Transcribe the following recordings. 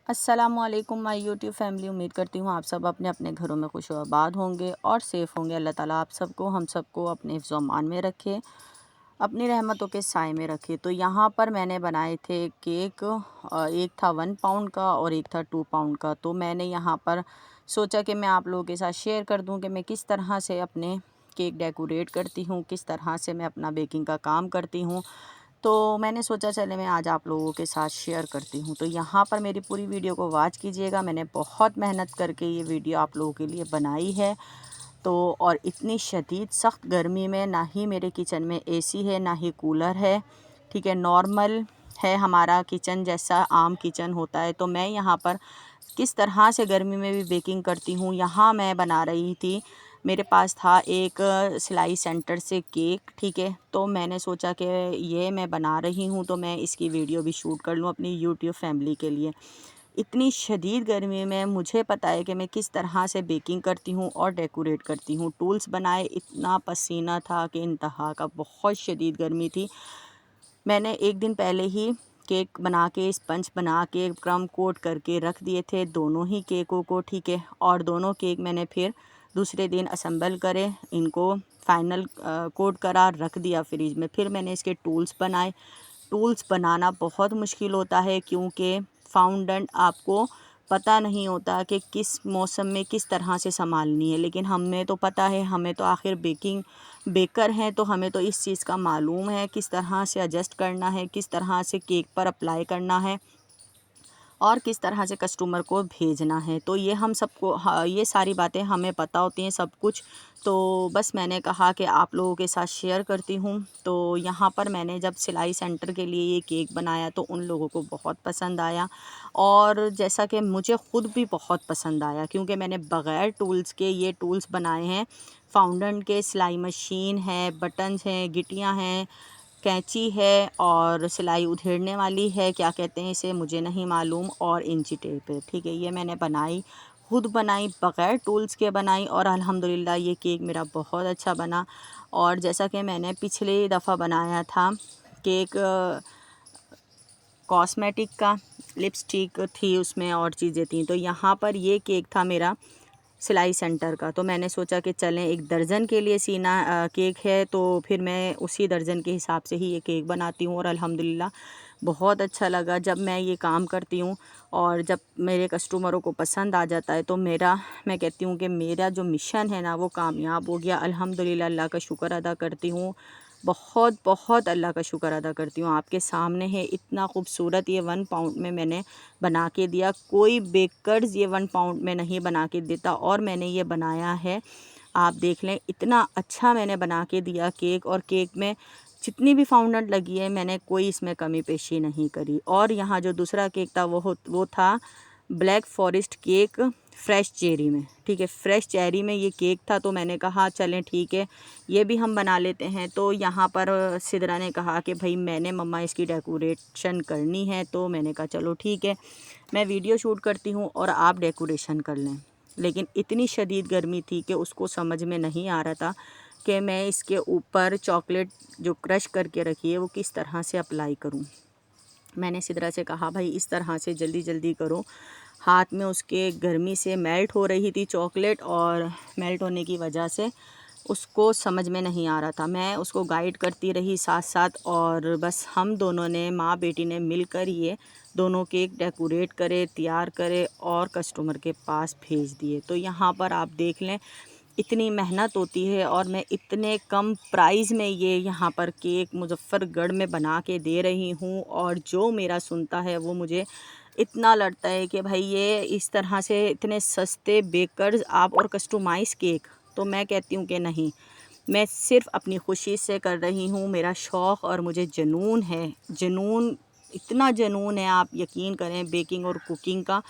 अस्सलामुअलैकुम my YouTube family. उम्मीद करती हूँ आप सब अपने अपने घरों में खुश आबाद होंगे और सेफ़ होंगे। अल्लाह ताला आप सबको हम सबको अपने हिफ्ज़ अमान में रखे, अपनी रहमतों के साए में रखे। तो यहाँ पर मैंने बनाए थे केक। एक था 1 पाउंड का और एक था 2 पाउंड का। तो मैंने यहाँ पर सोचा कि मैं आप लोगों के साथ शेयर कर दूँ कि मैं किस तरह से अपने केक डेकोरेट करती हूँ, किस तरह से मैं अपना बेकिंग का काम करती हूँ। तो मैंने सोचा चले मैं आज आप लोगों के साथ शेयर करती हूँ। तो यहाँ पर मेरी पूरी वीडियो को वॉच कीजिएगा। मैंने बहुत मेहनत करके ये वीडियो आप लोगों के लिए बनाई है। तो और इतनी शदीद सख्त गर्मी में ना ही मेरे किचन में एसी है ना ही कूलर है, ठीक है, नॉर्मल है हमारा किचन जैसा आम किचन होता है। तो मैं यहाँ पर किस तरह से गर्मी में भी बेकिंग करती हूँ। यहाँ मैं बना रही थी, मेरे पास था एक सिलाई सेंटर से केक, ठीक है। तो मैंने सोचा कि ये मैं बना रही हूँ तो मैं इसकी वीडियो भी शूट कर लूँ अपनी यूट्यूब फैमिली के लिए। इतनी शदीद गर्मी में मुझे पता है कि मैं किस तरह से बेकिंग करती हूँ और डेकोरेट करती हूँ। टूल्स बनाए, इतना पसीना था कि इंतहा का, बहुत शदीद गर्मी थी। मैंने एक दिन पहले ही केक बना के, स्पंज बना के, क्रम कोट करके रख दिए थे दोनों ही केकों को, ठीक है। और दोनों केक मैंने फिर दूसरे दिन असेंबल करे, इनको फाइनल कोट करा, रख दिया फ्रिज में। फिर मैंने इसके टूल्स बनाए। टूल्स बनाना बहुत मुश्किल होता है क्योंकि फाउंडेंट आपको पता नहीं होता कि किस मौसम में किस तरह से संभालनी है, लेकिन हमें तो पता है, हमें तो आखिर बेकर हैं, तो हमें तो इस चीज़ का मालूम है किस तरह से एडजस्ट करना है, किस तरह से केक पर अप्लाई करना है और किस तरह से कस्टमर को भेजना है। तो ये हम सबको, हाँ, ये सारी बातें हमें पता होती हैं सब कुछ। तो बस मैंने कहा कि आप लोगों के साथ शेयर करती हूँ। तो यहाँ पर मैंने जब सिलाई सेंटर के लिए ये केक बनाया तो उन लोगों को बहुत पसंद आया और जैसा कि मुझे ख़ुद भी बहुत पसंद आया, क्योंकि मैंने बग़ैर टूल्स के ये टूल्स बनाए हैं। फाउंडेंट के सिलाई मशीन है, बटन्स हैं, गिट्टियाँ हैं, कैंची है और सिलाई उधेड़ने वाली है, क्या कहते हैं इसे मुझे नहीं मालूम, और इंची टेप है, ठीक है। ये मैंने बनाई, खुद बनाई, बग़ैर टूल्स के बनाई और अल्हम्दुलिल्लाह ये केक मेरा बहुत अच्छा बना। और जैसा कि मैंने पिछली दफ़ा बनाया था केक कॉस्मेटिक का, लिपस्टिक थी उसमें और चीज़ें थी, तो यहाँ पर ये केक था मेरा सिलाई सेंटर का। तो मैंने सोचा कि चलें, एक दर्जन के लिए सीना केक है तो फिर मैं उसी दर्जन के हिसाब से ही ये केक बनाती हूँ और अल्हम्दुलिल्लाह बहुत अच्छा लगा जब मैं ये काम करती हूँ। और जब मेरे कस्टमरों को पसंद आ जाता है तो मैं कहती हूँ कि मेरा जो मिशन है ना वो कामयाब हो गया। अल्हम्दुलिल्लाह, अल्लाह का शुक्र अदा करती हूँ, बहुत बहुत अल्लाह का शुक्र अदा करती हूँ। आपके सामने है, इतना खूबसूरत ये 1 पाउंड में मैंने बना के दिया। कोई बेकर्स ये 1 पाउंड में नहीं बना के देता और मैंने ये बनाया है, आप देख लें, इतना अच्छा मैंने बना के दिया केक। और केक में जितनी भी फाउंडेंट लगी है मैंने कोई इसमें कमी पेशी नहीं करी। और यहाँ जो दूसरा केक था वो था black forest cake fresh cherry में, ठीक है, फ़्रेश चेरी में ये केक था। तो मैंने कहा चलें ठीक है, ये भी हम बना लेते हैं। तो यहाँ पर सिदरा ने कहा कि भाई मैंने मम्मा इसकी डेकोरेशन करनी है। तो मैंने कहा चलो ठीक है, मैं वीडियो शूट करती हूँ और आप डेकोरेशन कर लें। लेकिन इतनी शदीद गर्मी थी कि उसको समझ में नहीं आ रहा था कि मैं इसके ऊपर चॉकलेट जो क्रश करके रखी है वो किस तरह से अप्लाई करूँ। मैंने सिदरा से कहा भाई इस तरह से जल्दी जल्दी करो। हाथ में उसके गर्मी से मेल्ट हो रही थी चॉकलेट और मेल्ट होने की वजह से उसको समझ में नहीं आ रहा था। मैं उसको गाइड करती रही साथ साथ और बस हम दोनों ने, माँ बेटी ने मिलकर ये दोनों केक डेकोरेट करे, तैयार करे और कस्टमर के पास भेज दिए। तो यहाँ पर आप देख लें, इतनी मेहनत होती है और मैं इतने कम प्राइस में ये यहाँ पर केक मुज़फ़्फ़रगढ़ में बना के दे रही हूँ। और जो मेरा सुनता है वो मुझे इतना लड़ता है कि भाई ये इस तरह से इतने सस्ते बेकर्स आप और कस्टमाइज़ केक। तो मैं कहती हूँ कि नहीं, मैं सिर्फ़ अपनी खुशी से कर रही हूँ, मेरा शौक़ और मुझे जुनून है, जुनून, इतना जुनून है आप यकीन करें बेकिंग और कुकिंग का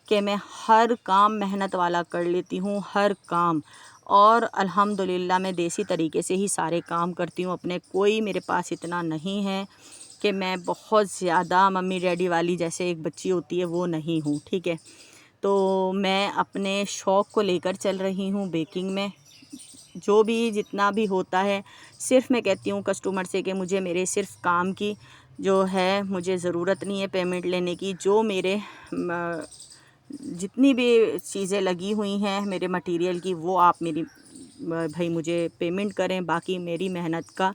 कि मैं हर काम मेहनत वाला कर लेती हूँ, हर काम। और अल्हम्दुलिल्लाह मैं देसी तरीके से ही सारे काम करती हूँ अपने। कोई मेरे पास इतना नहीं है कि मैं बहुत ज़्यादा मम्मी डैडी वाली जैसे एक बच्ची होती है वो नहीं हूँ, ठीक है। तो मैं अपने शौक़ को लेकर चल रही हूँ बेकिंग में। जो भी जितना भी होता है, सिर्फ़ मैं कहती हूँ कस्टमर से कि मुझे मेरे सिर्फ़ काम की जो है मुझे ज़रूरत नहीं है पेमेंट लेने की। जो मेरे जितनी भी चीज़ें लगी हुई हैं मेरे मटेरियल की, वो आप मेरी भाई मुझे पेमेंट करें। बाकी मेरी मेहनत का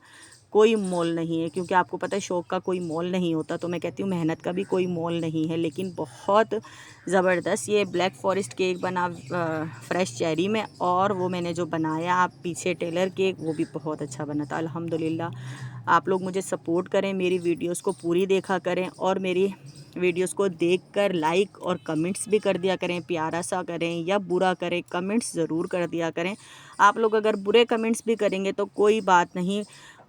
कोई मोल नहीं है, क्योंकि आपको पता है शौक़ का कोई मोल नहीं होता। तो मैं कहती हूँ मेहनत का भी कोई मोल नहीं है। लेकिन बहुत ज़बरदस्त ये ब्लैक फ़ॉरेस्ट केक बना फ्रेश चेरी में, और वो मैंने जो बनाया आप पीछे टेलर केक, वो भी बहुत अच्छा बना था अल्हम्दुलिल्लाह। आप लोग मुझे सपोर्ट करें, मेरी वीडियोस को पूरी देखा करें, और मेरी वीडियोस को देखकर लाइक और कमेंट्स भी कर दिया करें। प्यारा सा करें या बुरा करें, कमेंट्स ज़रूर कर दिया करें। आप लोग अगर बुरे कमेंट्स भी करेंगे तो कोई बात नहीं,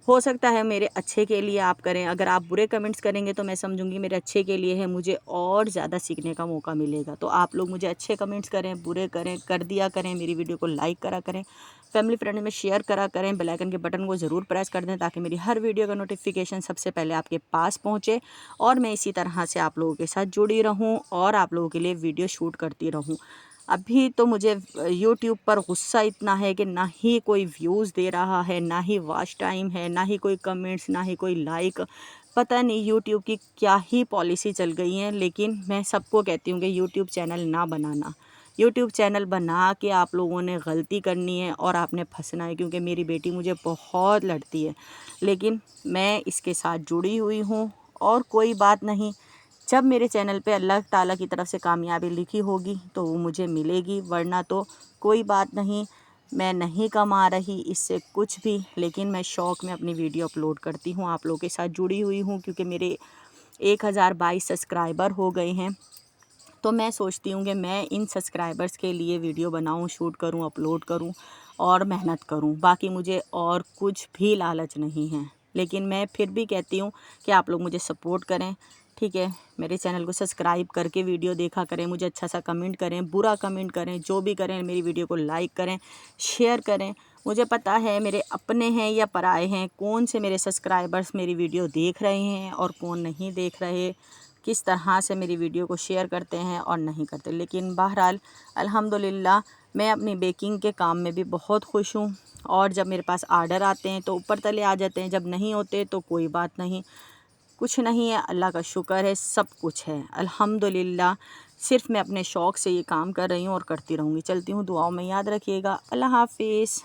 हो सकता है मेरे अच्छे के लिए आप करें। अगर आप बुरे कमेंट्स करेंगे तो मैं समझूंगी मेरे अच्छे के लिए है, मुझे और ज़्यादा सीखने का मौका मिलेगा। तो आप लोग मुझे अच्छे कमेंट्स करें, बुरे करें, कर दिया करें। मेरी वीडियो को लाइक करा करें, फैमिली फ्रेंड में शेयर करा करें, बेल आइकन के बटन को ज़रूर प्रेस कर दें, ताकि मेरी हर वीडियो का नोटिफिकेशन सबसे पहले आपके पास पहुँचे, और मैं इसी तरह से आप लोगों के साथ जुड़ी रहूँ और आप लोगों के लिए वीडियो शूट करती रहूँ। अभी तो मुझे यूट्यूब पर गुस्सा इतना है कि ना ही कोई व्यूज़ दे रहा है, ना ही वॉच टाइम है, ना ही कोई कमेंट्स, ना ही कोई लाइक। पता नहीं यूट्यूब की क्या ही पॉलिसी चल गई है। लेकिन मैं सबको कहती हूँ कि यूट्यूब चैनल ना बनाना। यूट्यूब चैनल बना के आप लोगों ने गलती करनी है और आपने फंसना है, क्योंकि मेरी बेटी मुझे बहुत लड़ती है। लेकिन मैं इसके साथ जुड़ी हुई हूँ, और कोई बात नहीं, जब मेरे चैनल पे अल्लाह ताला की तरफ से कामयाबी लिखी होगी तो वो मुझे मिलेगी, वरना तो कोई बात नहीं। मैं नहीं कमा रही इससे कुछ भी, लेकिन मैं शौक़ में अपनी वीडियो अपलोड करती हूँ, आप लोगों के साथ जुड़ी हुई हूँ। क्योंकि मेरे 1022 सब्सक्राइबर हो गए हैं, तो मैं सोचती हूँ कि मैं इन सब्सक्राइबर्स के लिए वीडियो बनाऊँ, शूट करूँ, अपलोड करूँ और मेहनत करूँ। बाकी मुझे और कुछ भी लालच नहीं है। लेकिन मैं फिर भी कहती हूँ कि आप लोग मुझे सपोर्ट करें, ठीक है। मेरे चैनल को सब्सक्राइब करके वीडियो देखा करें, मुझे अच्छा सा कमेंट करें, बुरा कमेंट करें, जो भी करें, मेरी वीडियो को लाइक करें, शेयर करें। मुझे पता है मेरे अपने हैं या पराए हैं, कौन से मेरे सब्सक्राइबर्स मेरी वीडियो देख रहे हैं और कौन नहीं देख रहे, किस तरह से मेरी वीडियो को शेयर करते हैं और नहीं करते। लेकिन बहरहाल अल्हम्दुलिल्लाह मैं अपनी बेकिंग के काम में भी बहुत खुश हूँ, और जब मेरे पास आर्डर आते हैं तो ऊपर तले आ जाते हैं, जब नहीं होते तो कोई बात नहीं, कुछ नहीं है, अल्लाह का शुक्र है, सब कुछ है अल्हम्दुलिल्लाह। सिर्फ़ मैं अपने शौक़ से ये काम कर रही हूँ और करती रहूँगी। चलती हूँ, दुआओं में याद रखिएगा। अल्लाह हाफ़िज़।